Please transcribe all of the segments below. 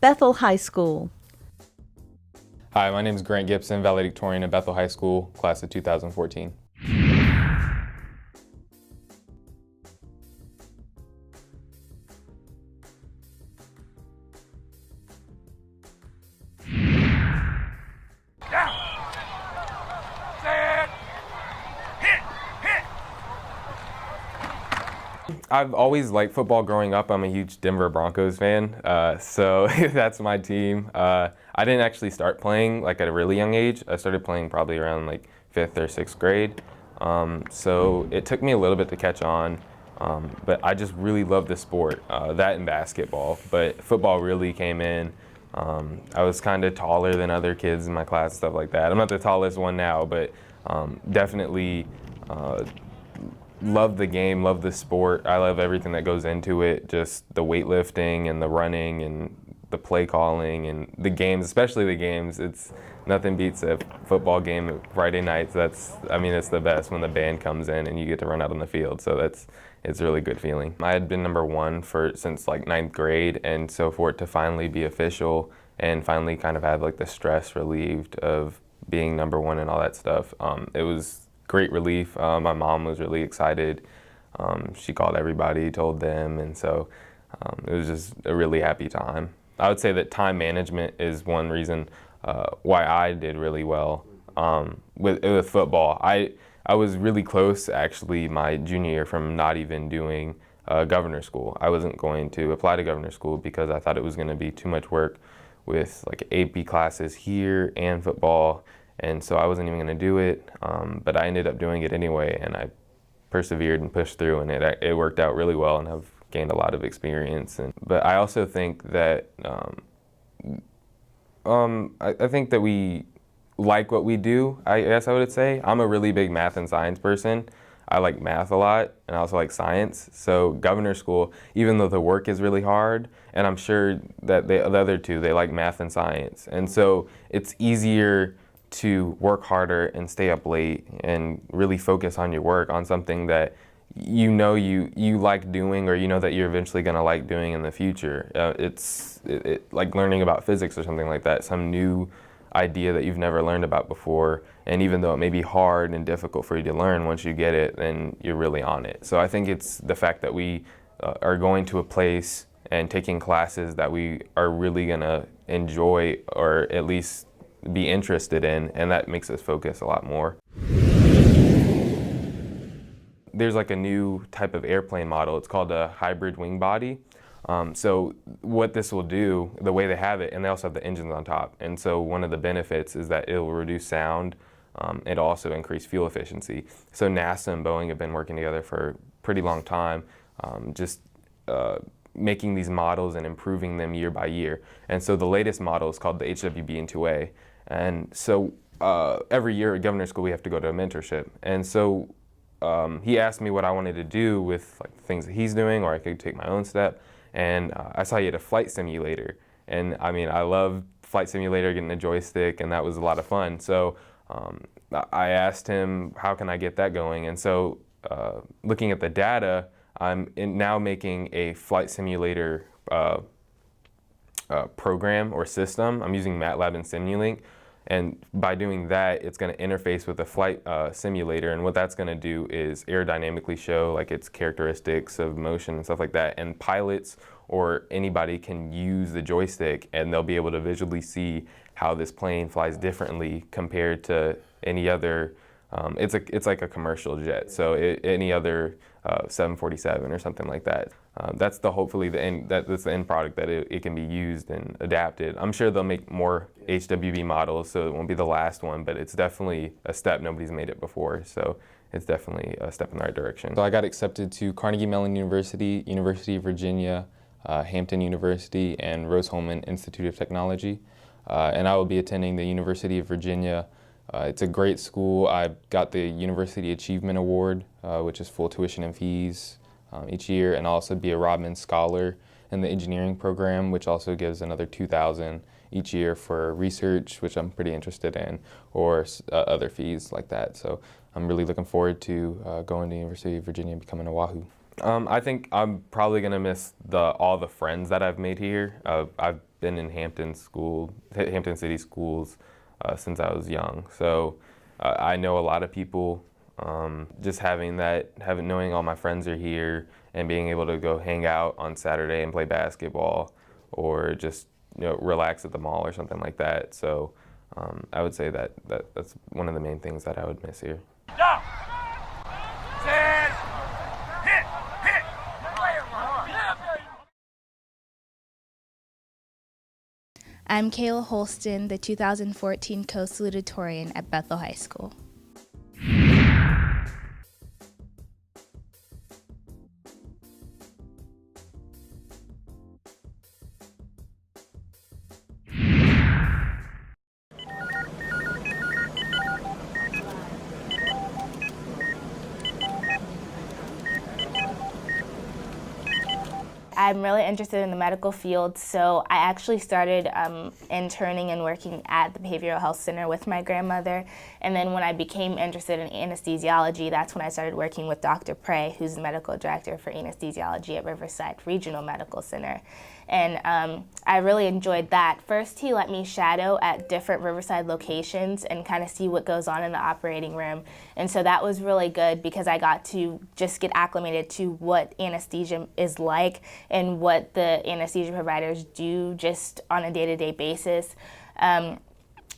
Bethel High School. Hi, my name is Grant Gibson, valedictorian at Bethel High School, class of 2014. I've always liked football growing up. I'm a huge Denver Broncos fan, so that's my team. I didn't actually start playing like at a really young age. I started playing probably around like 5th or 6th grade. So it took me a little bit to catch on, but I just really love the sport, that and basketball. But football really came in. I was kind of taller than other kids in my class, stuff like that. I'm not the tallest one now, but definitely love the game, love the sport. I love everything that goes into it, just the weightlifting and the running and the play calling and the games, especially the games. It's nothing beats a football game Friday nights. It's the best when the band comes in and you get to run out on the field. So it's a really good feeling. I had been number one since like 9th grade, and so for it to finally be official and finally kind of have like the stress relieved of being number one and all that stuff, it was great relief. My mom was really excited. She called everybody, told them, and so it was just a really happy time. I would say that time management is one reason why I did really well with football. I was really close actually my junior year from not even doing governor school. I wasn't going to apply to governor school because I thought it was going to be too much work with like AP classes here and football. And so I wasn't even going to do it, but I ended up doing it anyway, and I persevered and pushed through, and it worked out really well, and I've gained a lot of experience. But I also think that I think that we like what we do, I guess I would say. I'm a really big math and science person. I like math a lot, and I also like science. So governor school, even though the work is really hard, and I'm sure that the other two, they like math and science. And so it's easier to work harder and stay up late and really focus on your work, on something that you know you like doing, or you know that you're eventually going to like doing in the future. It's like learning about physics or something like that, some new idea that you've never learned about before, and even though it may be hard and difficult for you to learn, once you get it, then you're really on it. So I think it's the fact that we are going to a place and taking classes that we are really going to enjoy, or at least be interested in, and that makes us focus a lot more. There's like a new type of airplane model. It's called a hybrid wing body. So what this will do, the way they have it, and they also have the engines on top, and so one of the benefits is that it will reduce sound. It'll also increase fuel efficiency. So NASA and Boeing have been working together for a pretty long time, making these models and improving them year by year. And so the latest model is called the HWB-2A. And so every year at governor school we have to go to a mentorship. And so he asked me what I wanted to do with like the things that he's doing, or I could take my own step. And I saw he had a flight simulator. And I love flight simulator, getting a joystick, and that was a lot of fun. So I asked him, how can I get that going? And so looking at the data, I'm now making a flight simulator program or system. I'm using MATLAB and Simulink. And by doing that, it's going to interface with a flight simulator, and what that's going to do is aerodynamically show like its characteristics of motion and stuff like that. And pilots or anybody can use the joystick, and they'll be able to visually see how this plane flies differently compared to any other. It's like a commercial jet, so any other 747 or something like that. That's hopefully the end. That's the end product, that it can be used and adapted. I'm sure they'll make more HWB models, so it won't be the last one, but it's definitely a step. Nobody's made it before, so it's definitely a step in the right direction. So I got accepted to Carnegie Mellon University, University of Virginia, Hampton University, and Rose-Hulman Institute of Technology. And I will be attending the University of Virginia. It's a great school. I got the University Achievement Award, which is full tuition and fees each year, and I'll also be a Rodman Scholar in the engineering program, which also gives another $2,000 each year for research, which I'm pretty interested in, or other fees like that. So I'm really looking forward to going to the University of Virginia and becoming a Wahoo. I think I'm probably going to miss all the friends that I've made here. I've been in Hampton City schools since I was young. So I know a lot of people. Just knowing all my friends are here and being able to go hang out on Saturday and play basketball, or just relax at the mall or something like that. So I would say that's one of the main things that I would miss here. Down. Set. Hit. Hit. I'm Kayla Holston, the 2014 co-salutatorian at Bethel High School. I'm really interested in the medical field, so I actually started interning and working at the Behavioral Health Center with my grandmother. And then when I became interested in anesthesiology, that's when I started working with Dr. Prey, who's the medical director for anesthesiology at Riverside Regional Medical Center. And I really enjoyed that. First, he let me shadow at different Riverside locations and kind of see what goes on in the operating room. And so that was really good because I got to just get acclimated to what anesthesia is like and what the anesthesia providers do just on a day-to-day basis. And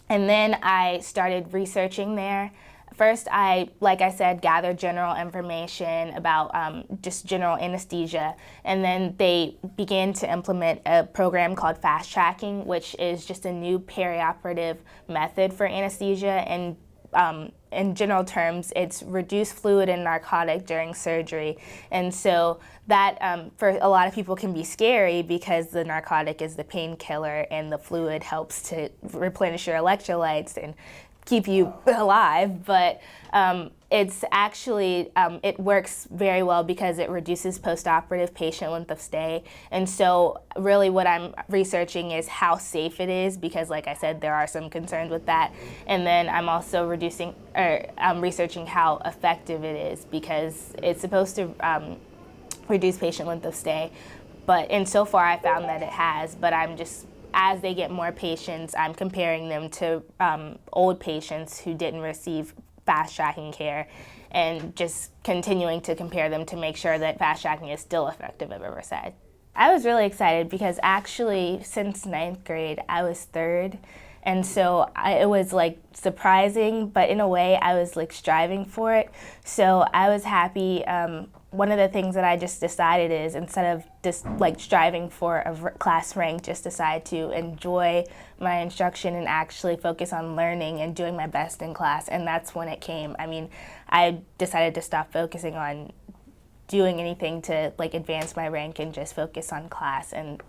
then I started researching there. First, like I said, gathered general information about just general anesthesia, and then they began to implement a program called fast tracking, which is just a new perioperative method for anesthesia. And in general terms, it's reduced fluid and narcotic during surgery. And so that, for a lot of people, can be scary because the narcotic is the painkiller and the fluid helps to replenish your electrolytes and keep you alive, but it's actually, it works very well because it reduces post-operative patient length of stay. And so really what I'm researching is how safe it is, because like I said, there are some concerns with that. And then I'm also researching how effective it is, because it's supposed to reduce patient length of stay. And so far I found that it has, but as they get more patients, I'm comparing them to old patients who didn't receive fast tracking care, and just continuing to compare them to make sure that fast tracking is still effective at Riverside. I was really excited because actually since 9th grade I was third, and so it was like surprising, but in a way I was like striving for it. So I was happy. One of the things that I just decided is, instead of just like striving for a class rank, just decide to enjoy my instruction and actually focus on learning and doing my best in class. And that's when it came. I mean, I decided to stop focusing on doing anything to like advance my rank and just focus on class, and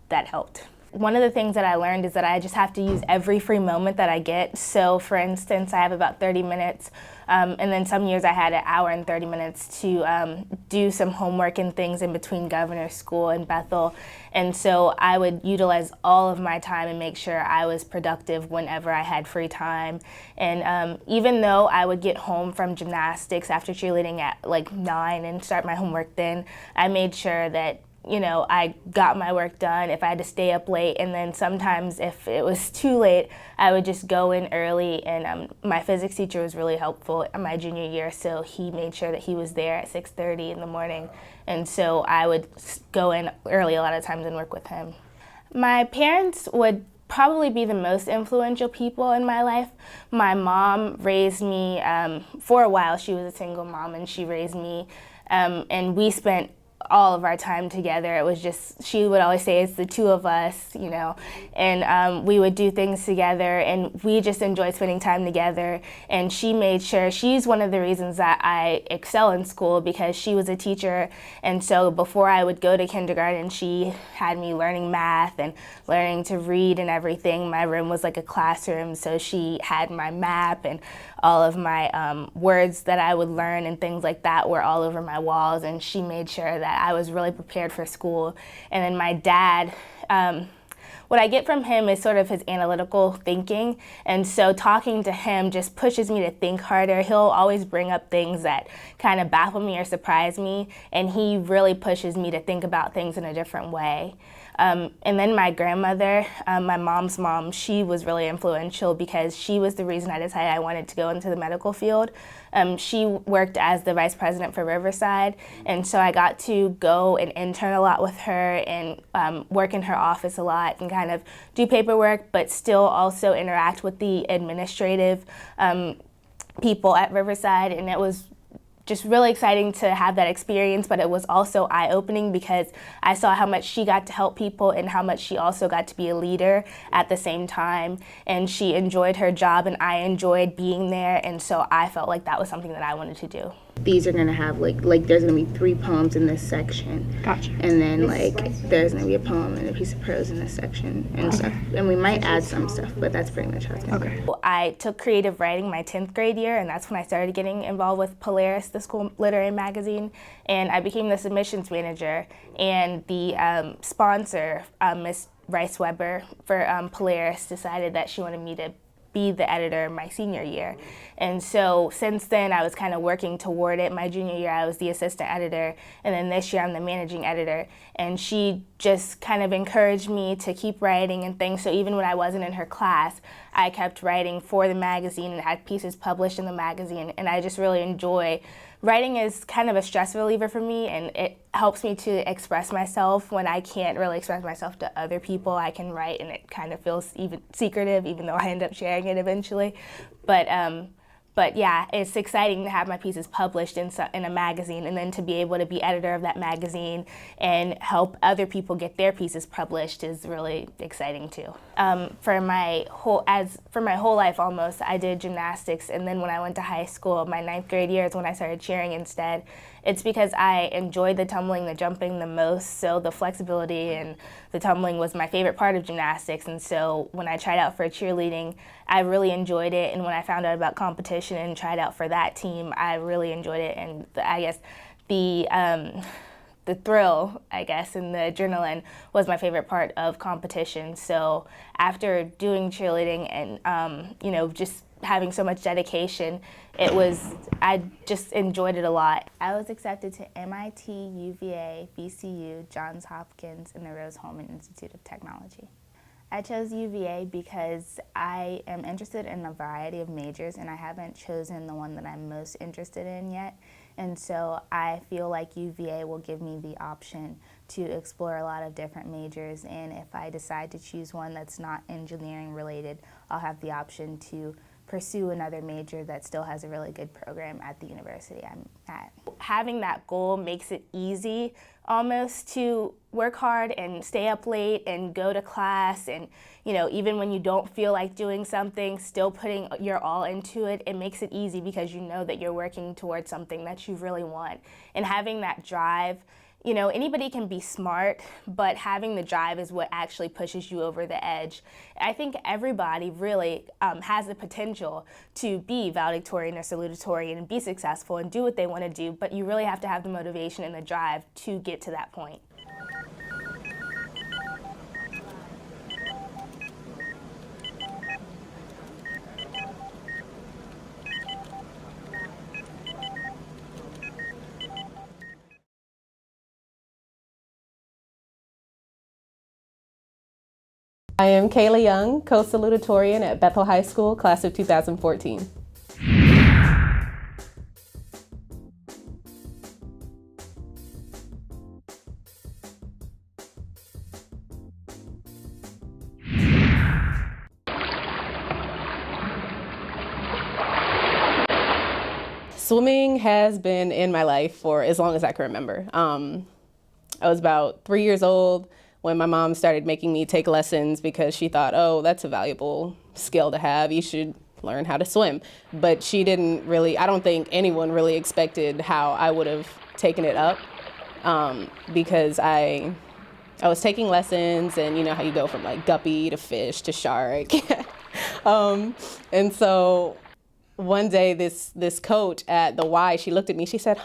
that helped. One of the things that I learned is that I just have to use every free moment that I get. So for instance, I have about 30 minutes, and then some years I had an hour and 30 minutes to do some homework and things in between Governor's School and Bethel. And so I would utilize all of my time and make sure I was productive whenever I had free time. And even though I would get home from gymnastics after cheerleading at like 9 and start my homework then, I made sure that I got my work done if I had to stay up late. And then sometimes if it was too late, I would just go in early. And my physics teacher was really helpful in my junior year, so he made sure that he was there at 6:30 in the morning. And so I would go in early a lot of times and work with him. My parents would probably be the most influential people in my life. My mom raised me, for a while she was a single mom, and she raised me, and we spent all of our time together. It was just, she would always say it's the two of us, and we would do things together, and we just enjoyed spending time together. And she made sure, she's one of the reasons that I excel in school, because she was a teacher. And so before I would go to kindergarten, she had me learning math and learning to read and everything. My room was like a classroom, so she had my map, and all of my words that I would learn and things like that were all over my walls. And she made sure that I was really prepared for school. And then my dad, what I get from him is sort of his analytical thinking. And so talking to him just pushes me to think harder. He'll always bring up things that kind of baffle me or surprise me. And he really pushes me to think about things in a different way. And then my grandmother, my mom's mom, she was really influential because she was the reason I decided I wanted to go into the medical field. She worked as the vice president for Riverside, and so I got to go and intern a lot with her and work in her office a lot and kind of do paperwork, but still also interact with the administrative people at Riverside, and it was just really exciting to have that experience, but it was also eye-opening because I saw how much she got to help people and how much she also got to be a leader at the same time. And she enjoyed her job and I enjoyed being there, and so I felt like that was something that I wanted to do. These are gonna have like there's gonna be 3 poems in this section. Gotcha. And then there's gonna be a poem and a piece of prose in this section and stuff. And we might add some stuff, but that's pretty much how it's gonna be. I took creative writing my 10th grade year, and that's when I started getting involved with Polaris, the school literary magazine, and I became the submissions manager. And the sponsor, Miss Rice Weber for Polaris, decided that she wanted me to be the editor my senior year. And so since then I was kind of working toward it. My junior year I was the assistant editor, and then this year I'm the managing editor. And she just kind of encouraged me to keep writing and things, so even when I wasn't in her class, I kept writing for the magazine and had pieces published in the magazine, and I just really enjoy writing. Is kind of a stress reliever for me, and it helps me to express myself when I can't really express myself to other people. I can write and it kind of feels even secretive, even though I end up sharing it eventually. But yeah, it's exciting to have my pieces published in a magazine, and then to be able to be editor of that magazine and help other people get their pieces published is really exciting too. For my whole life almost, I did gymnastics, and then when I went to high school, my 9th grade year is when I started cheering instead. It's because I enjoyed the tumbling, the jumping the most, so the flexibility and the tumbling was my favorite part of gymnastics. And so when I tried out for cheerleading, I really enjoyed it, and when I found out about competition and tried out for that team, I really enjoyed it. And I guess the thrill, I guess, and the adrenaline was my favorite part of competition. So after doing cheerleading and just having so much dedication, I just enjoyed it a lot. I was accepted to MIT, UVA, VCU, Johns Hopkins, and the Rose-Hulman Institute of Technology. I chose UVA because I am interested in a variety of majors, and I haven't chosen the one that I'm most interested in yet. And so I feel like UVA will give me the option to explore a lot of different majors, and if I decide to choose one that's not engineering related, I'll have the option to pursue another major that still has a really good program at the university I'm at. Having that goal makes it easy almost to work hard and stay up late and go to class, and even when you don't feel like doing something, still putting your all into it. It makes it easy because you know that you're working towards something that you really want. And having that drive, anybody can be smart, but having the drive is what actually pushes you over the edge. I think everybody really has the potential to be valedictorian or salutatorian and be successful and do what they want to do, but you really have to have the motivation and the drive to get to that point. I am Kayla Young, co-salutatorian at Bethel High School, class of 2014. Swimming has been in my life for as long as I can remember. I was about 3 years old when my mom started making me take lessons because she thought, oh, that's a valuable skill to have. You should learn how to swim. But she didn't really, I don't think anyone really expected how I would have taken it up because I was taking lessons, and you know how you go from like guppy to fish to shark. And so one day this coach at the Y, she looked at me, she said,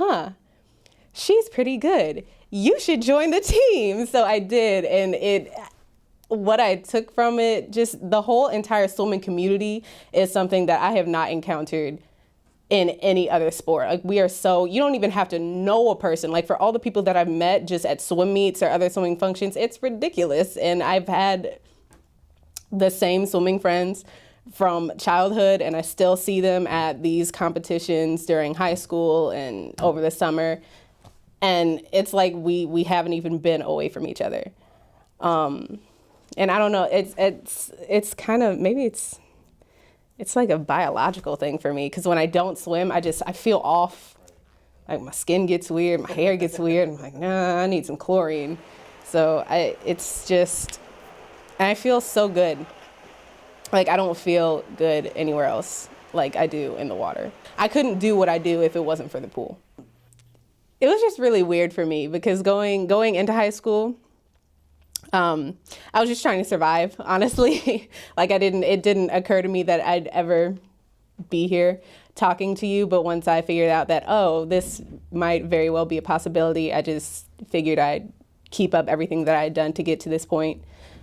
she's pretty good. You should join the team. So I did, and what I took from it, just the whole entire swimming community is something that I have not encountered in any other sport. Like we are so, you don't even have to know a person. Like for all the people that I've met just at swim meets or other swimming functions, it's ridiculous. And I've had the same swimming friends from childhood, and I still see them at these competitions during high school and over the summer. And it's like we haven't even been away from each other. And I don't know, it's kind of, maybe it's like a biological thing for me, because when I don't swim, I feel off. Like my skin gets weird, my hair gets weird. I'm like, nah, I need some chlorine. So it's just, and I feel so good. Like I don't feel good anywhere else like I do in the water. I couldn't do what I do if it wasn't for the pool. It was just really weird for me because going into high school, I was just trying to survive, honestly. Like it didn't occur to me that I'd ever be here talking to you. But once I figured out that, oh, this might very well be a possibility, I just figured I'd keep up everything that I had done to get to this point.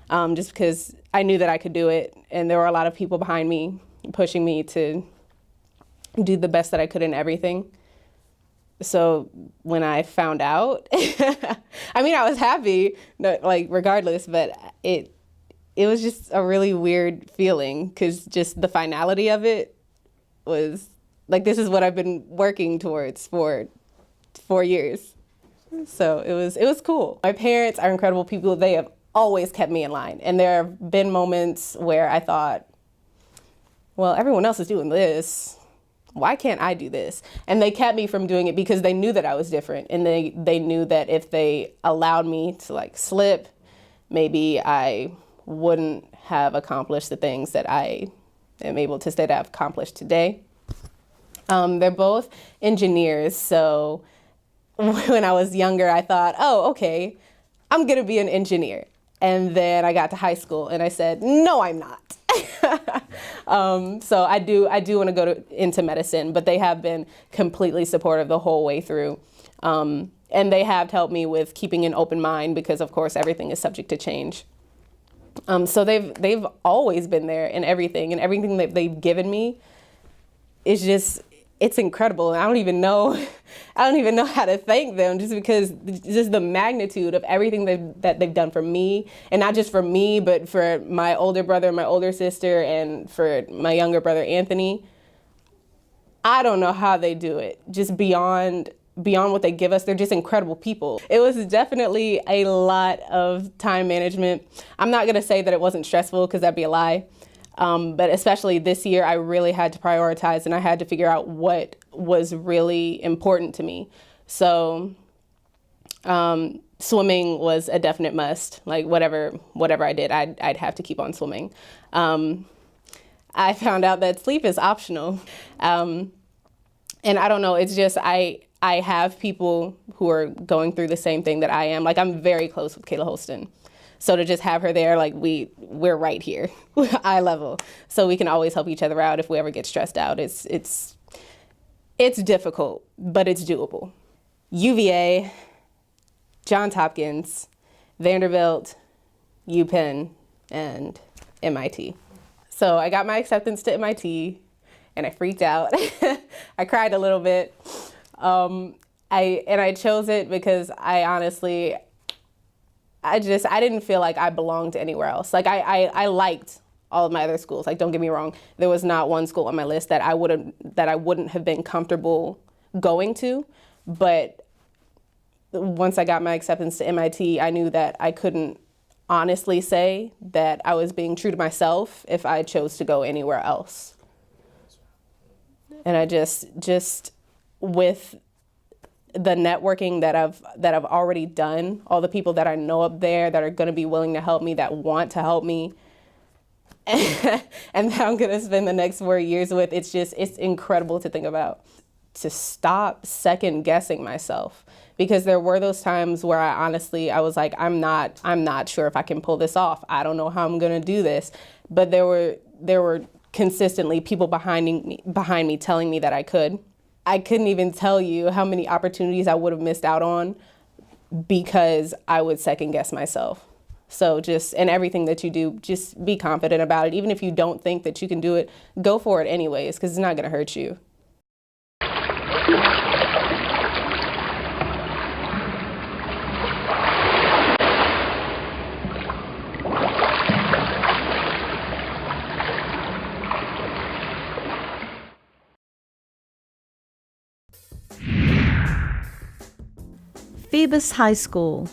Just because I knew that I could do it. And there were a lot of people behind me pushing me to do the best that I could in everything. So when I found out, I mean, I was happy, like regardless, but it was just a really weird feeling, because just the finality of it was like, this is what I've been working towards for 4 years. So it was cool. My parents are incredible people. They have always kept me in line. And there have been moments where I thought, well, everyone else is doing this. Why can't I do this? And they kept me from doing it because they knew that I was different. And they knew that if they allowed me to like slip, maybe I wouldn't have accomplished the things that I am able to say that I've accomplished today. They're both engineers. So when I was younger, I thought, oh, okay, I'm gonna be an engineer. And then I got to high school and I said, no, I'm not. So I do want to go into medicine, but they have been completely supportive the whole way through. And they have helped me with keeping an open mind because, of course, everything is subject to change. So they've always been there in everything, and everything that they've given me is just, it's incredible. And I don't even know how to thank them, just because just the magnitude of everything that they've done for me, and not just for me, but for my older brother, my older sister, and for my younger brother, Anthony. I don't know how they do it, just beyond what they give us. They're just incredible people. It was definitely a lot of time management. I'm not gonna say that it wasn't stressful, because that'd be a lie. But especially this year, I really had to prioritize, and I had to figure out what was really important to me. So swimming was a definite must. Like whatever I did, I'd have to keep on swimming. I found out that sleep is optional. And I don't know, it's just I have people who are going through the same thing that I am. Like I'm very close with Kayla Holston. So to just have her there, like we're right here, eye level. So we can always help each other out if we ever get stressed out. It's difficult, but it's doable. UVA, Johns Hopkins, Vanderbilt, UPenn, and MIT. So I got my acceptance to MIT, and I freaked out. I cried a little bit. I chose it because I didn't feel like I belonged anywhere else. Like I liked all of my other schools. Like, don't get me wrong, there was not one school on my list that I wouldn't have been comfortable going to. But once I got my acceptance to MIT, I knew that I couldn't honestly say that I was being true to myself if I chose to go anywhere else. And I just with the networking that I've already done, all the people that I know up there that are going to be willing to help me, that want to help me, and that I'm going to spend the next 4 years with, it's incredible to think about. To stop second guessing myself, because there were those times where I was like, I'm not sure if I can pull this off. I don't know how I'm going to do this. But there were consistently people behind me telling me that I could. I couldn't even tell you how many opportunities I would have missed out on because I would second guess myself. So just in everything that you do, just be confident about it. Even if you don't think that you can do it, go for it anyways, because it's not going to hurt you. Phoebus High School.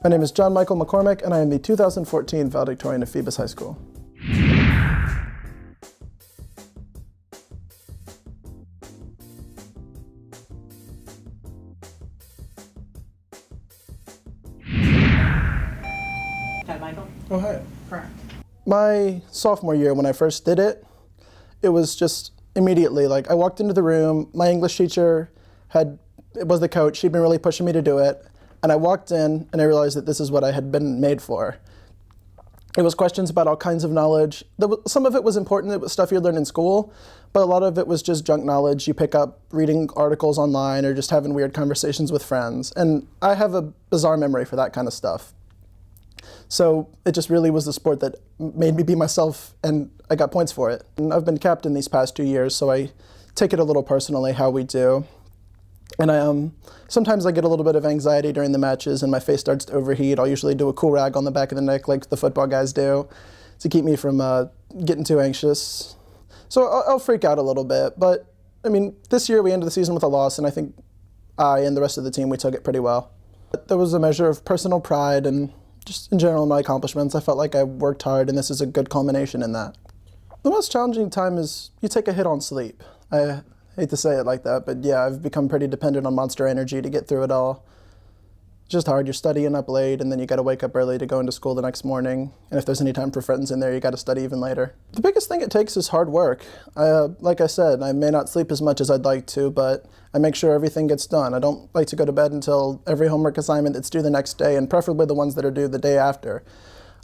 My name is John Michael McCormick, and I am the 2014 valedictorian of Phoebus High School. Chad Michael? Oh, hi. Correct. My sophomore year, when I first did it, it was just immediately, like, I walked into the room, my English teacher was the coach, she'd been really pushing me to do it, and I walked in and I realized that this is what I had been made for. It was questions about all kinds of knowledge. Some of it was important, it was stuff you learned in school, but a lot of it was just junk knowledge you pick up reading articles online or just having weird conversations with friends. And I have a bizarre memory for that kind of stuff. So it just really was the sport that made me be myself, and I got points for it. And I've been captain these past 2 years, so I take it a little personally how we do. And sometimes I get a little bit of anxiety during the matches and my face starts to overheat. I'll usually do a cool rag on the back of the neck like the football guys do to keep me from getting too anxious. So I'll freak out a little bit, but I mean, this year we ended the season with a loss, and I think I and the rest of the team, we took it pretty well. But there was a measure of personal pride and just in general my accomplishments. I felt like I worked hard, and this is a good culmination in that. The most challenging time is you take a hit on sleep. I hate to say it like that, but yeah, I've become pretty dependent on Monster Energy to get through it all. It's just hard. You're studying up late, and then you got to wake up early to go into school the next morning. And if there's any time for friends in there, you got to study even later. The biggest thing it takes is hard work. Like I said, I may not sleep as much as I'd like to, but I make sure everything gets done. I don't like to go to bed until every homework assignment that's due the next day, and preferably the ones that are due the day after,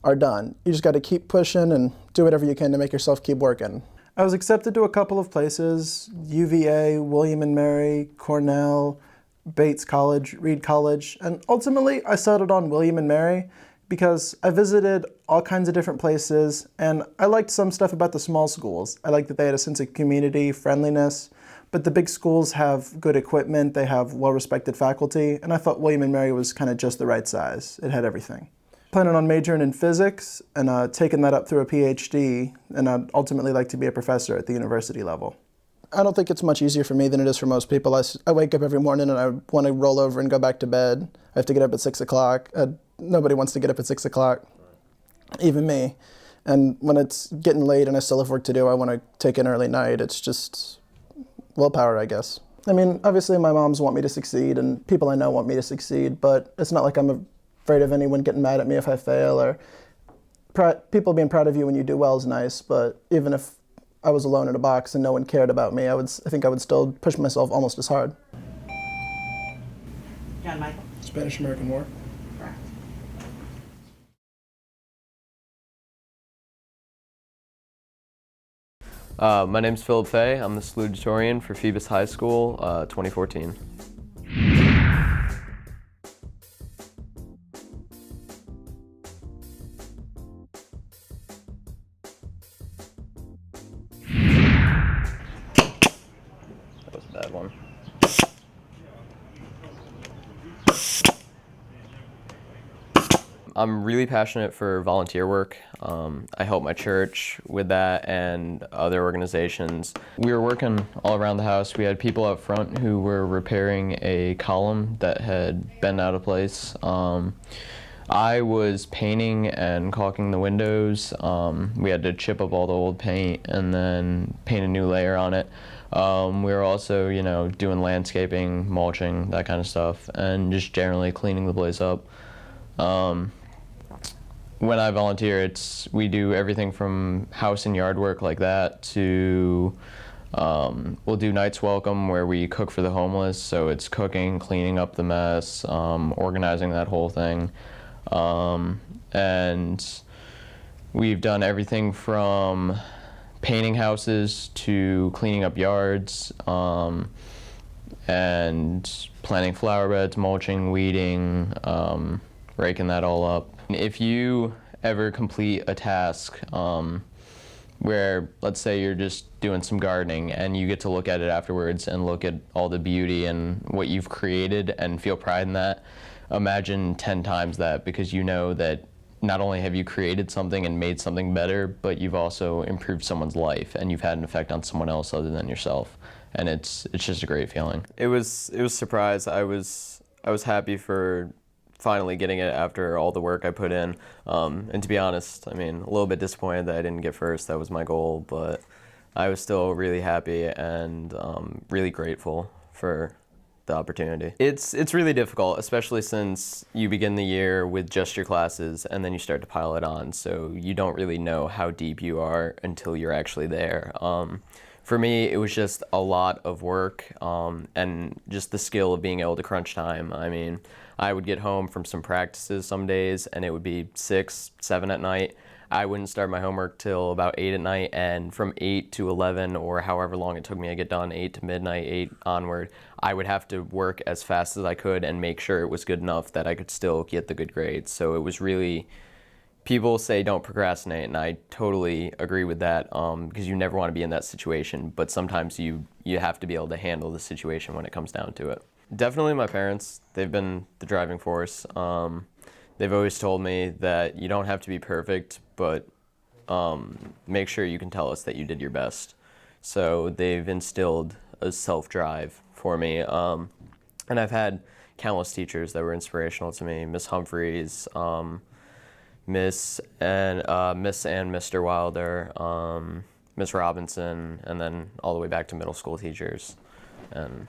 are done. You just got to keep pushing and do whatever you can to make yourself keep working. I was accepted to a couple of places, UVA, William & Mary, Cornell, Bates College, Reed College, and ultimately I settled on William & Mary because I visited all kinds of different places, and I liked some stuff about the small schools. I liked that they had a sense of community, friendliness, but the big schools have good equipment, they have well-respected faculty, and I thought William & Mary was kind of just the right size. It had everything. Planning on majoring in physics and taking that up through a PhD, and I'd ultimately like to be a professor at the university level. I don't think it's much easier for me than it is for most people. I wake up every morning and I want to roll over and go back to bed. I have to get up at 6 o'clock. Nobody wants to get up at 6 o'clock, even me. And when it's getting late and I still have work to do, I want to take an early night. It's just willpower, I guess. I mean, obviously my moms want me to succeed and people I know want me to succeed, but it's not like I'm afraid of anyone getting mad at me if I fail, or people being proud of you when you do well is nice, but even if I was alone in a box and no one cared about me, I think I would still push myself almost as hard. John Michael? Spanish-American War. Correct. My name's Philip Fay. I'm the salutatorian for Phoebus High School, 2014. That was a bad one. I'm really passionate for volunteer work. I help my church with that and other organizations. We were working all around the house. We had people up front who were repairing a column that had been out of place. I was painting and caulking the windows. We had to chip up all the old paint and then paint a new layer on it. We were also, doing landscaping, mulching, that kind of stuff, and just generally cleaning the place up. When I volunteer, we do everything from house and yard work like that to we'll do Night's Welcome where we cook for the homeless. So it's cooking, cleaning up the mess, organizing that whole thing. And we've done everything from painting houses to cleaning up yards, and planting flower beds, mulching, weeding, raking that all up. If you ever complete a task where, let's say you're just doing some gardening and you get to look at it afterwards and look at all the beauty and what you've created and feel pride in that, imagine 10 times that, because you know that not only have you created something and made something better, but you've also improved someone's life and you've had an effect on someone else other than yourself. And it's just a great feeling. It was a surprise. I was happy for finally getting it after all the work I put in. And to be honest, I mean, a little bit disappointed that I didn't get first. That was my goal, but I was still really happy and really grateful for the opportunity. It's really difficult, especially since you begin the year with just your classes and then you start to pile it on, so you don't really know how deep you are until you're actually there. For me, it was just a lot of work and just the skill of being able to crunch time. I mean, I would get home from some practices some days and it would be 6, 7 at night. I wouldn't start my homework till about 8 at night, and from 8 to 11, or however long it took me to get done, 8 to midnight, 8 onward, I would have to work as fast as I could and make sure it was good enough that I could still get the good grades. So it was really, people say don't procrastinate, and I totally agree with that because you never want to be in that situation, but sometimes you have to be able to handle the situation when it comes down to it. Definitely my parents. They've been the driving force. They've always told me that you don't have to be perfect, but make sure you can tell us that you did your best. So they've instilled a self-drive for me. And I've had countless teachers that were inspirational to me. Miss Humphreys, Miss and Mr. Wilder, Miss Robinson, and then all the way back to middle school teachers. And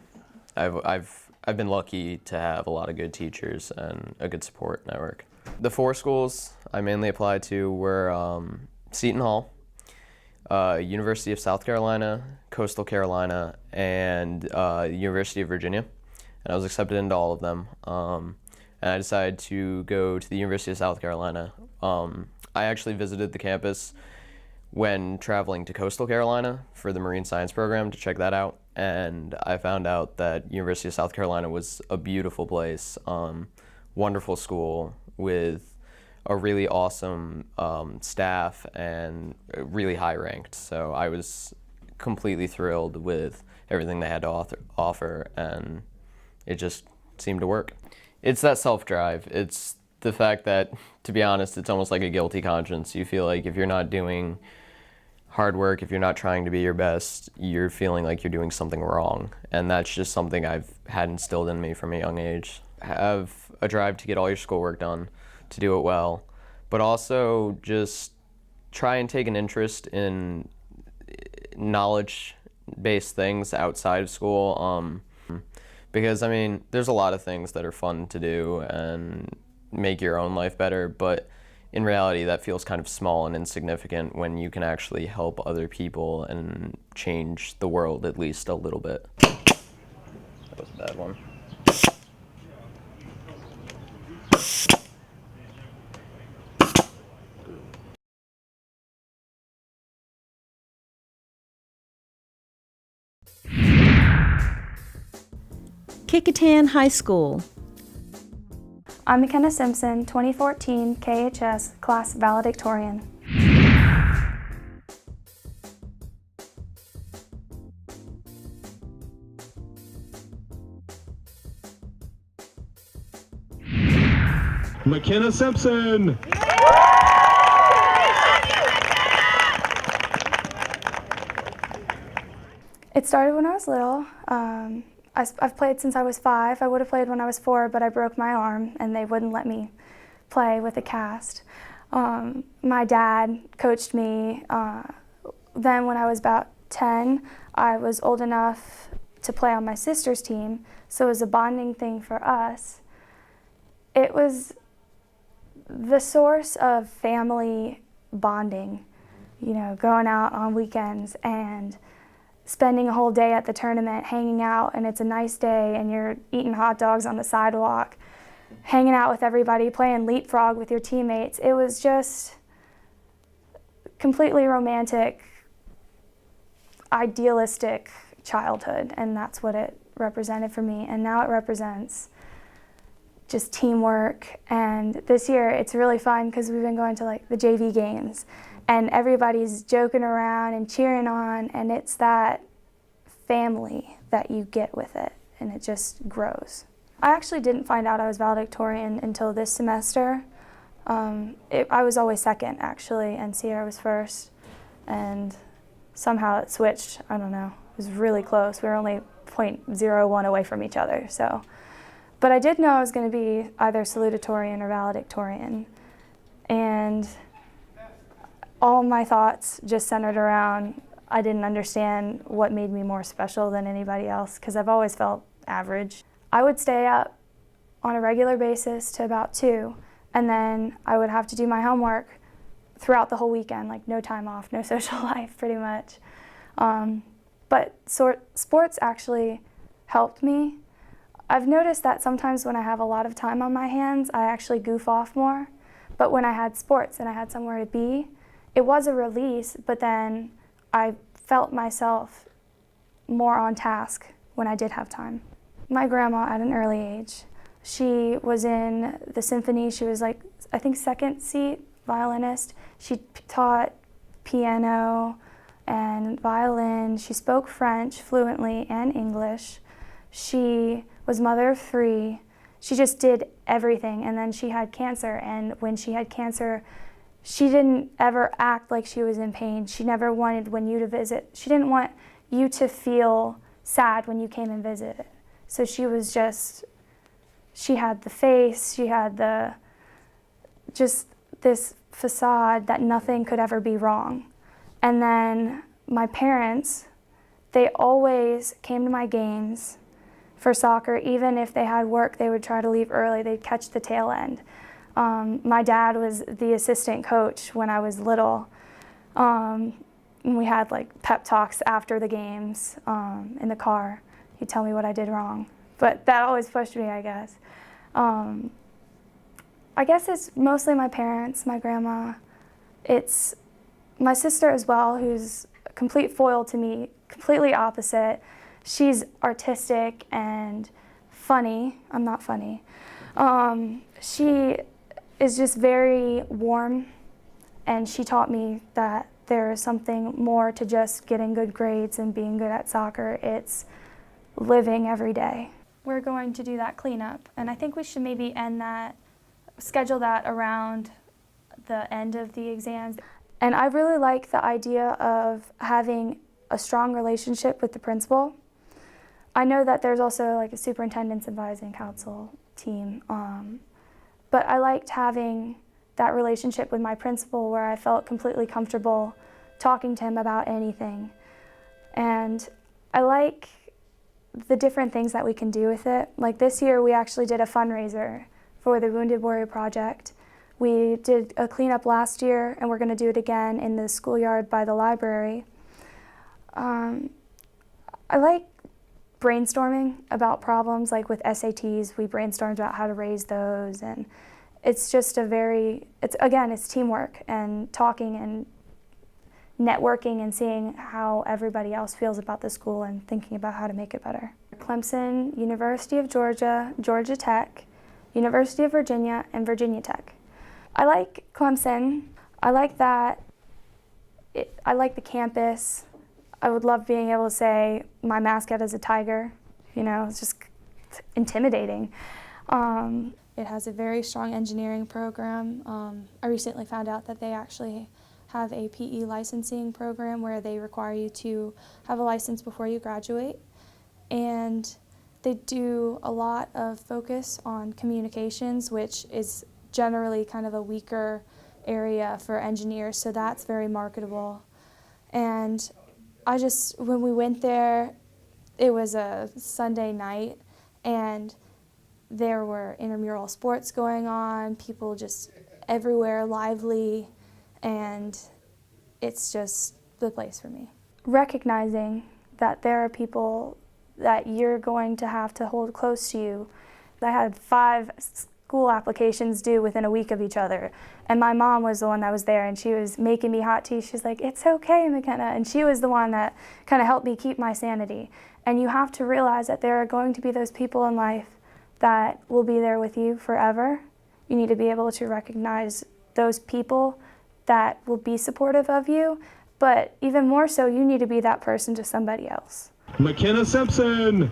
I've been lucky to have a lot of good teachers and a good support network. The 4 schools I mainly applied to were Seton Hall, University of South Carolina, Coastal Carolina, and University of Virginia. And I was accepted into all of them. And I decided to go to the University of South Carolina. I actually visited the campus when traveling to Coastal Carolina for the Marine Science program to check that out. And I found out that University of South Carolina was a beautiful place, wonderful school with a really awesome staff and really high ranked. So I was completely thrilled with everything they had to offer, and it just seemed to work. It's that self-drive. It's the fact that, to be honest, it's almost like a guilty conscience. You feel like if you're not doing hard work, if you're not trying to be your best, you're feeling like you're doing something wrong. And that's just something I've had instilled in me from a young age. Have a drive to get all your schoolwork done, to do it well, but also just try and take an interest in knowledge-based things outside of school. Because, I mean, there's a lot of things that are fun to do and make your own life better, but in reality, that feels kind of small and insignificant when you can actually help other people and change the world at least a little bit. That was a bad one. Kecoughtan High School. I'm McKenna Simpson, 2014 KHS class valedictorian. McKenna Simpson. It started when I was little. I've played since I was 5. I would have played when I was 4, but I broke my arm and they wouldn't let me play with a cast. My dad coached me. Then when I was about 10, I was old enough to play on my sister's team, so it was a bonding thing for us. It was the source of family bonding, you know, going out on weekends and spending a whole day at the tournament, hanging out, and it's a nice day, and you're eating hot dogs on the sidewalk, hanging out with everybody, playing leapfrog with your teammates. It was just completely romantic, idealistic childhood, and that's what it represented for me. And now it represents just teamwork. And this year it's really fun because we've been going to like the JV games, and everybody's joking around and cheering on, and it's that family that you get with it, and it just grows. I actually didn't find out I was valedictorian until this semester. I was always second, actually, and Sierra was first, and somehow it switched. I don't know. It was really close. We were only .01 away from each other, so. But I did know I was going to be either salutatorian or valedictorian. And all my thoughts just centered around, I didn't understand what made me more special than anybody else, because I've always felt average. I would stay up on a regular basis to about 2, and then I would have to do my homework throughout the whole weekend, like no time off, no social life, pretty much. But sports actually helped me. I've noticed that sometimes when I have a lot of time on my hands, I actually goof off more. But when I had sports and I had somewhere to be, it was a release, but then I felt myself more on task when I did have time. My grandma at an early age, she was in the symphony. She was like, I think, second seat violinist. She taught piano and violin. She spoke French fluently and English. She was mother of 3. She just did everything, and then she had cancer, and when she had cancer, she didn't ever act like she was in pain. She never wanted when you to visit. She didn't want you to feel sad when you came and visited. So she was just, she had the face, she had just this facade that nothing could ever be wrong. And then my parents, they always came to my games for soccer. Even if they had work, they would try to leave early. They'd catch the tail end. My dad was the assistant coach when I was little. And we had like pep talks after the games in the car. He'd tell me what I did wrong. But that always pushed me, I guess. I guess it's mostly my parents, my grandma. It's my sister as well, who's a complete foil to me, completely opposite. She's artistic and funny. I'm not funny. She is just very warm, and she taught me that there is something more to just getting good grades and being good at soccer. It's living every day. We're going to do that cleanup, and I think we should maybe schedule that around the end of the exams. And I really like the idea of having a strong relationship with the principal. I know that there's also like a superintendent's advising council team, but I liked having that relationship with my principal where I felt completely comfortable talking to him about anything. And I like the different things that we can do with it. Like this year we actually did a fundraiser for the Wounded Warrior Project. We did a cleanup last year, and we're going to do it again in the schoolyard by the library. I like brainstorming about problems, like with SATs, we brainstormed about how to raise those, and it's just it's teamwork and talking and networking and seeing how everybody else feels about the school and thinking about how to make it better. Clemson, University of Georgia, Georgia Tech, University of Virginia, and Virginia Tech. I like Clemson. I like that. I like the campus. I would love being able to say my mascot is a tiger. You know, it's just intimidating. It has a very strong engineering program. I recently found out that they actually have a PE licensing program where they require you to have a license before you graduate. And they do a lot of focus on communications, which is generally kind of a weaker area for engineers, so that's very marketable. And when we went there, it was a Sunday night, and there were intramural sports going on, people just everywhere, lively, and it's just the place for me. Recognizing that there are people that you're going to have to hold close to you. I had 5 school applications due within a week of each other, and my mom was the one that was there, and she was making me hot tea. She's like, "It's okay, McKenna," and she was the one that kind of helped me keep my sanity. And you have to realize that there are going to be those people in life that will be there with you forever. You need to be able to recognize those people that will be supportive of you, but even more so, you need to be that person to somebody else. McKenna Simpson.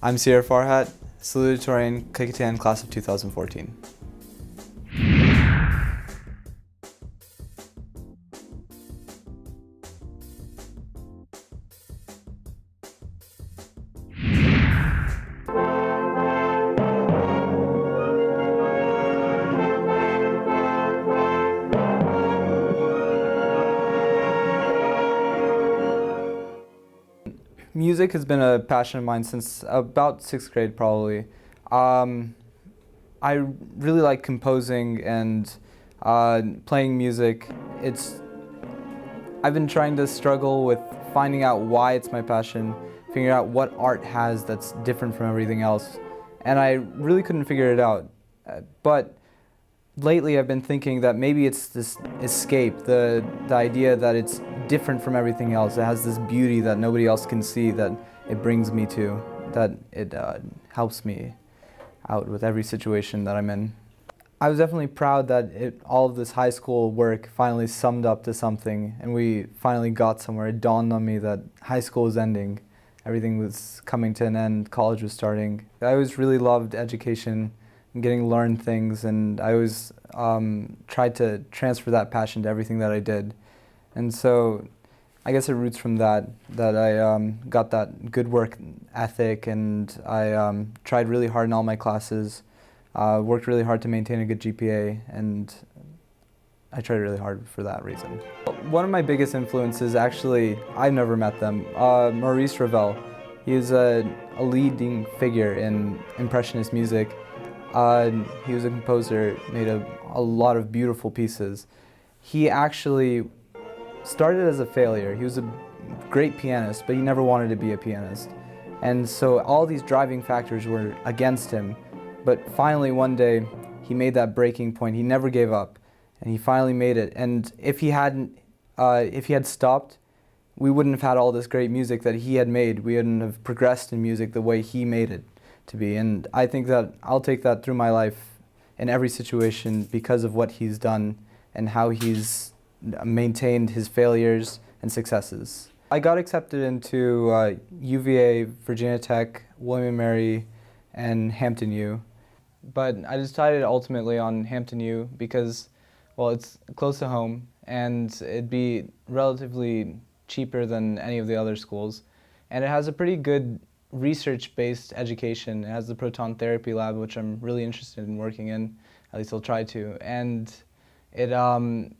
I'm Sierra Farhat, salutatorian Kekatan class of 2014. Music has been a passion of mine since about 6th grade, probably. I really like composing and playing music. I've been trying to struggle with finding out why it's my passion, figuring out what art has that's different from everything else, and I really couldn't figure it out. But lately I've been thinking that maybe it's this escape, the idea that it's different from everything else. It has this beauty that nobody else can see, that it brings me to, that it helps me out with every situation that I'm in. I was definitely proud that all of this high school work finally summed up to something, and we finally got somewhere. It dawned on me that high school was ending. Everything was coming to an end, college was starting. I always really loved education and getting to learn things, and I always tried to transfer that passion to everything that I did. And so I guess it roots from that I got that good work ethic, and I tried really hard in all my classes, worked really hard to maintain a good GPA, and I tried really hard for that reason. One of my biggest influences, actually, I've never met them, Maurice Ravel. He is a leading figure in Impressionist music. He was a composer, made a lot of beautiful pieces. He actually started as a failure. He was a great pianist, but he never wanted to be a pianist. And so all these driving factors were against him. But finally one day, he made that breaking point. He never gave up, and he finally made it. And if he had stopped, we wouldn't have had all this great music that he had made. We wouldn't have progressed in music the way he made it to be. And I think that I'll take that through my life in every situation because of what he's done and how he's maintained his failures and successes. I got accepted into UVA, Virginia Tech, William & Mary, and Hampton U. But I decided ultimately on Hampton U because, well, it's close to home and it'd be relatively cheaper than any of the other schools. And it has a pretty good research-based education. It has the proton therapy lab, which I'm really interested in working in, at least I'll try to. And it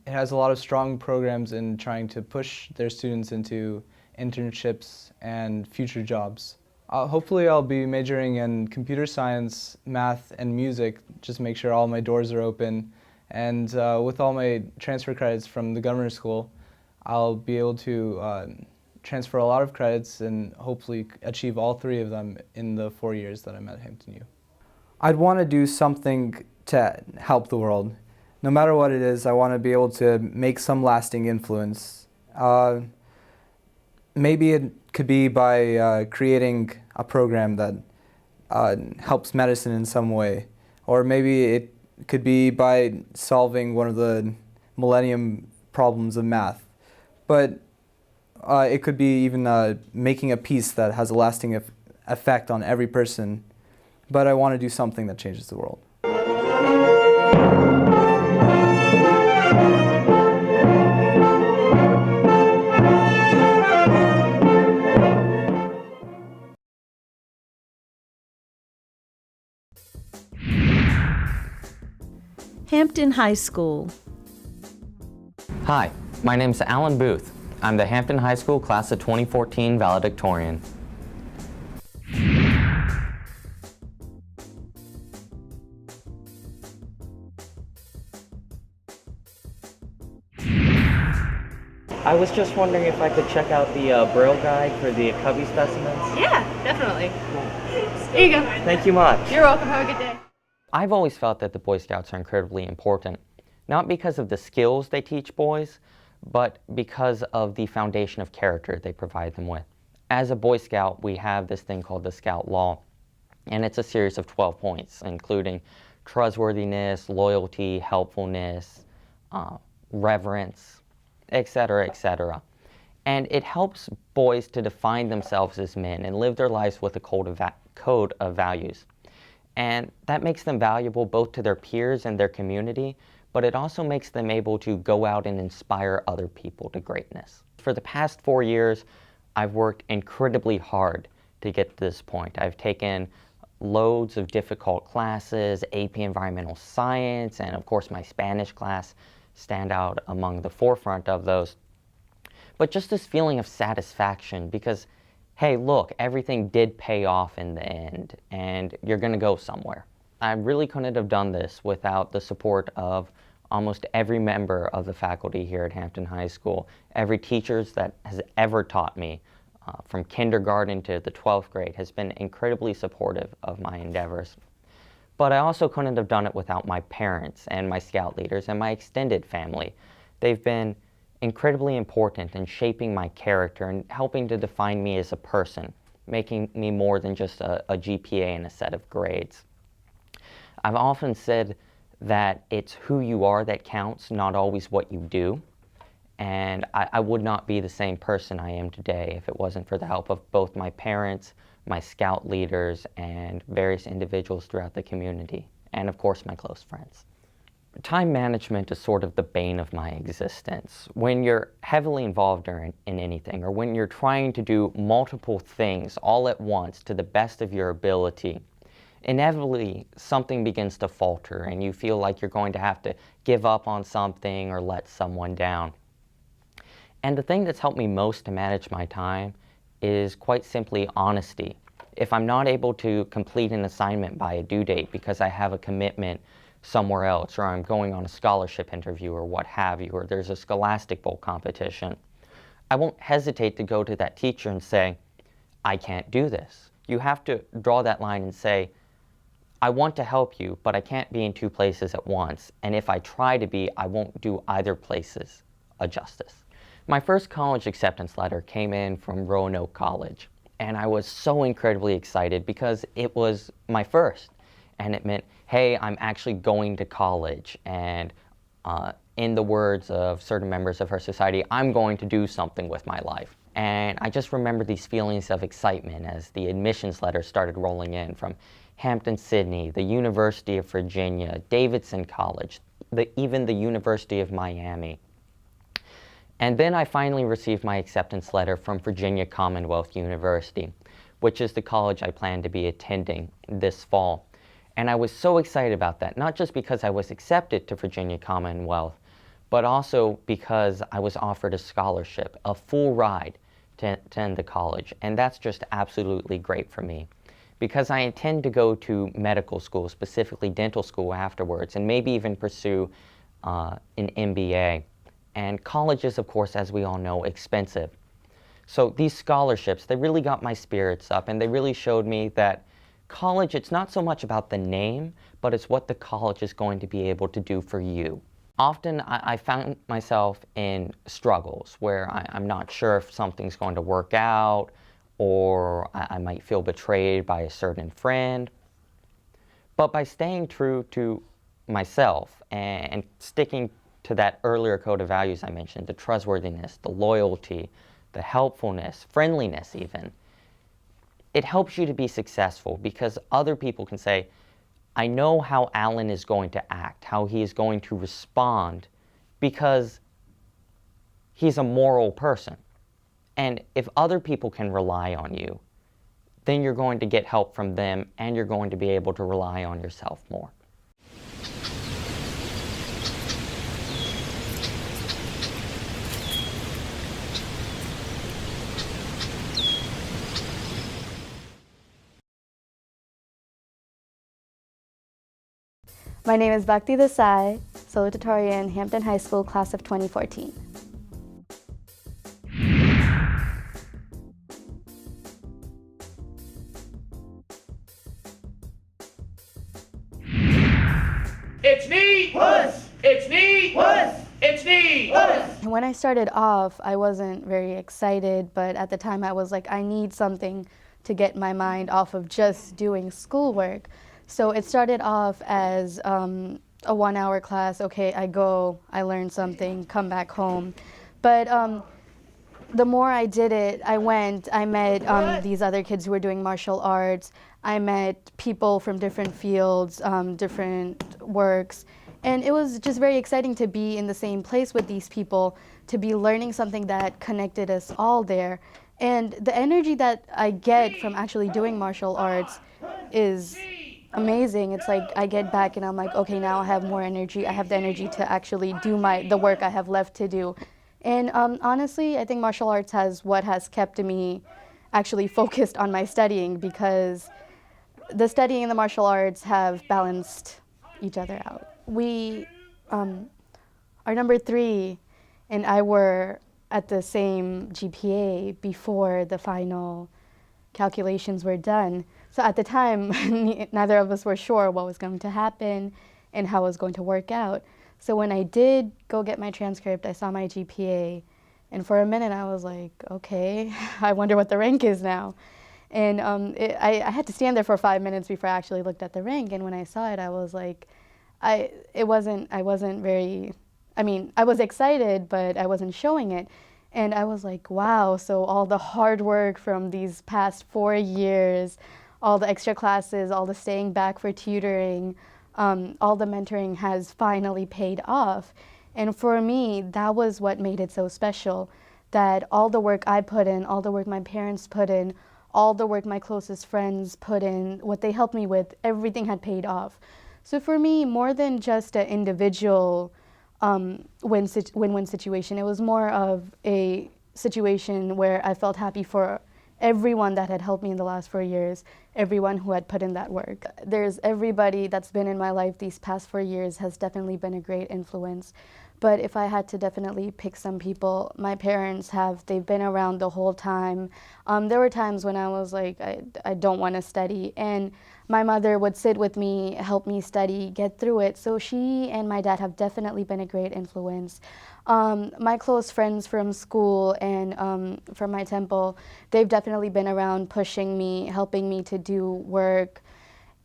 has a lot of strong programs in trying to push their students into internships and future jobs. Hopefully I'll be majoring in computer science, math, and music, just make sure all my doors are open. And with all my transfer credits from the governor school, I'll be able to transfer a lot of credits and hopefully achieve all 3 of them in the 4 years that I'm at Hampton U. I'd want to do something to help the world. No matter what it is, I want to be able to make some lasting influence. Maybe it could be by creating a program that helps medicine in some way. Or maybe it could be by solving one of the millennium problems of math. But it could be even making a piece that has a lasting effect on every person. But I want to do something that changes the world. Hampton High School. Hi, my name's Alan Booth. I'm the Hampton High School Class of 2014 valedictorian. I was just wondering if I could check out the Braille guide for the cubby specimens. Yeah, definitely. Here you go. Thank you much. You're welcome. Have a good day. I've always felt that the Boy Scouts are incredibly important, not because of the skills they teach boys, but because of the foundation of character they provide them with. As a Boy Scout, we have this thing called the Scout Law, and it's a series of 12 points, including trustworthiness, loyalty, helpfulness, reverence, etc., etc. And it helps boys to define themselves as men and live their lives with a code of values. And that makes them valuable both to their peers and their community, but it also makes them able to go out and inspire other people to greatness. For the past 4 years, I've worked incredibly hard to get to this point. I've taken loads of difficult classes, AP Environmental Science, and of course my Spanish class stand out among the forefront of those. But just this feeling of satisfaction, because hey, look, everything did pay off in the end, and you're going to go somewhere. I really couldn't have done this without the support of almost every member of the faculty here at Hampton High School, every teacher that has ever taught me, from kindergarten to the 12th grade, has been incredibly supportive of my endeavors. But I also couldn't have done it without my parents and my scout leaders and my extended family. They've been incredibly important in shaping my character and helping to define me as a person, making me more than just a GPA and a set of grades. I've often said that it's who you are that counts, not always what you do. And I would not be the same person I am today if it wasn't for the help of both my parents, my scout leaders, and various individuals throughout the community, and of course my close friends. Time management is sort of the bane of my existence. When you're heavily involved in anything, or when you're trying to do multiple things all at once to the best of your ability, inevitably something begins to falter and you feel like you're going to have to give up on something or let someone down. And the thing that's helped me most to manage my time is quite simply honesty. If I'm not able to complete an assignment by a due date because I have a commitment somewhere else, or I'm going on a scholarship interview or what have you, or there's a Scholastic Bowl competition, I won't hesitate to go to that teacher and say, I can't do this. You have to draw that line and say, I want to help you, but I can't be in two places at once. And if I try to be, I won't do either places a justice. My first college acceptance letter came in from Roanoke College, and I was so incredibly excited because it was my first, and it meant, hey, I'm actually going to college, and in the words of certain members of our society, I'm going to do something with my life. And I just remember these feelings of excitement as the admissions letters started rolling in from Hampton, Sydney, the University of Virginia, Davidson College, even the University of Miami. And then I finally received my acceptance letter from Virginia Commonwealth University, which is the college I plan to be attending this fall. And I was so excited about that, not just because I was accepted to Virginia Commonwealth, but also because I was offered a scholarship, a full ride to attend the college. And that's just absolutely great for me, because I intend to go to medical school, specifically dental school afterwards, and maybe even pursue an MBA. And college is, of course, as we all know, expensive. So these scholarships, they really got my spirits up, and they really showed me that college, it's not so much about the name, but it's what the college is going to be able to do for you. Often I found myself in struggles where I'm not sure if something's going to work out, or I might feel betrayed by a certain friend. But by staying true to myself and sticking to that earlier code of values I mentioned, the trustworthiness, the loyalty, the helpfulness, friendliness even, it helps you to be successful because other people can say, I know how Alan is going to act, how he is going to respond, because he's a moral person. And if other people can rely on you, then you're going to get help from them and you're going to be able to rely on yourself more. My name is Bhakti Desai, salutatorian, Hampton High School, class of 2014. It's me! Puss! It's me! Puss! It's me! Puss! When I started off, I wasn't very excited, but at the time I was like, I need something to get my mind off of just doing schoolwork. So it started off as a 1-hour class. Okay, I go, I learn something, come back home. But the more I did it, I met these other kids who were doing martial arts. I met people from different fields, different works. And it was just very exciting to be in the same place with these people, to be learning something that connected us all there. And the energy that I get from actually doing martial arts is amazing. It's like I get back and I'm like, okay, now I have more energy. I have the energy to actually do the work I have left to do. And honestly, I think martial arts has kept me actually focused on my studying, because the studying and the martial arts have balanced each other out. We are number 3 and I were at the same GPA before the final calculations were done. So at the time, neither of us were sure what was going to happen and how it was going to work out. So when I did go get my transcript, I saw my GPA, and for a minute I was like, okay, I wonder what the rank is now. And I had to stand there for 5 minutes before I actually looked at the rank, and when I saw it, I was like, I was excited, but I wasn't showing it. And I was like, wow, so all the hard work from these past 4 years, all the extra classes, all the staying back for tutoring, all the mentoring has finally paid off. And for me, that was what made it so special, that all the work I put in, all the work my parents put in, all the work my closest friends put in, what they helped me with, everything had paid off. So for me, more than just an individual win-win situation, it was more of a situation where I felt happy for everyone that had helped me in the last 4 years, everyone who had put in that work. There's everybody that's been in my life these past 4 years has definitely been a great influence. But if I had to definitely pick some people, my parents they've been around the whole time. There were times when I was like, I don't want to study, and my mother would sit with me, help me study, get through it. So she and my dad have definitely been a great influence. My close friends from school and from my temple, they've definitely been around pushing me, helping me to do work.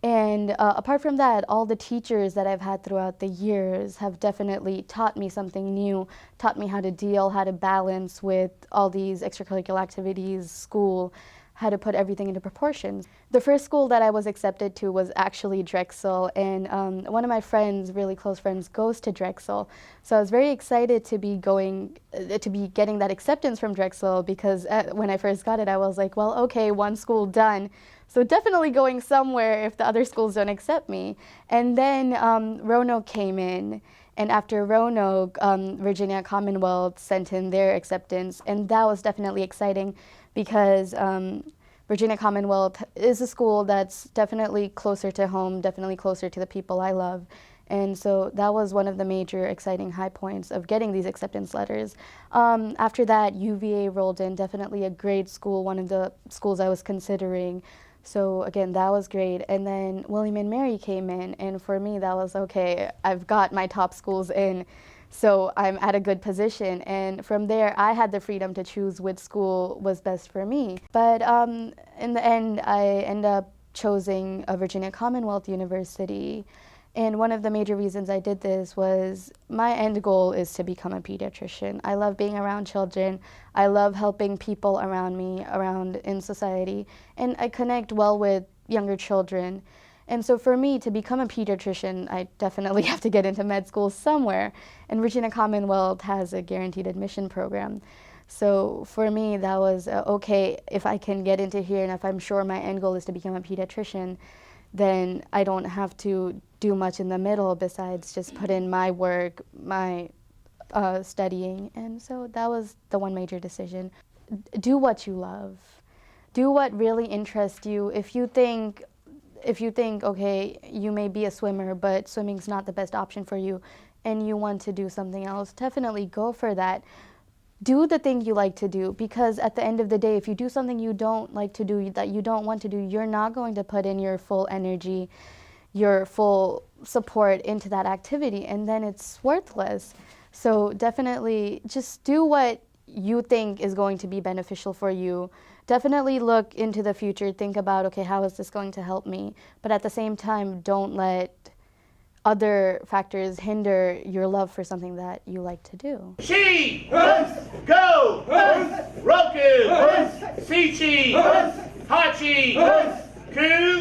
And apart from that, all the teachers that I've had throughout the years have definitely taught me something new, taught me how to deal, how to balance with all these extracurricular activities, school, how to put everything into proportions. The first school that I was accepted to was actually Drexel, and one of my friends, really close friends, goes to Drexel. So I was very excited to be getting that acceptance from Drexel, because when I first got it, I was like, well, okay, one school done. So definitely going somewhere if the other schools don't accept me. And then Roanoke came in, and after Roanoke, Virginia Commonwealth sent in their acceptance, and that was definitely exciting, because Virginia Commonwealth is a school that's definitely closer to home, definitely closer to the people I love. And so that was one of the major exciting high points of getting these acceptance letters. After that, UVA rolled in, definitely a great school, one of the schools I was considering. So again, that was great. And then William & Mary came in, and for me that was, okay, I've got my top schools in, so I'm at a good position. And from there, I had the freedom to choose which school was best for me. But in the end, I ended up choosing a Virginia Commonwealth University. And one of the major reasons I did this was my end goal is to become a pediatrician. I love being around children. I love helping people around me, around in society. And I connect well with younger children. And so for me, to become a pediatrician, I definitely have to get into med school somewhere. And Virginia Commonwealth has a guaranteed admission program. So for me, that was, okay, if I can get into here and if I'm sure my end goal is to become a pediatrician, then I don't have to do much in the middle besides just put in my work, my studying. And so that was the one major decision. Do what you love. Do what really interests you. If you think, okay, you may be a swimmer, but swimming's not the best option for you, and you want to do something else, definitely go for that. Do the thing you like to do, because at the end of the day, if you do something you don't like to do, that you don't want to do, you're not going to put in your full energy, your full support into that activity, and then it's worthless. So definitely just do what you think is going to be beneficial for you. Definitely look into the future, think about, okay, how is this going to help me? But at the same time, don't let other factors hinder your love for something that you like to do. She, go, Roku, Sichi, Hachi, Ku,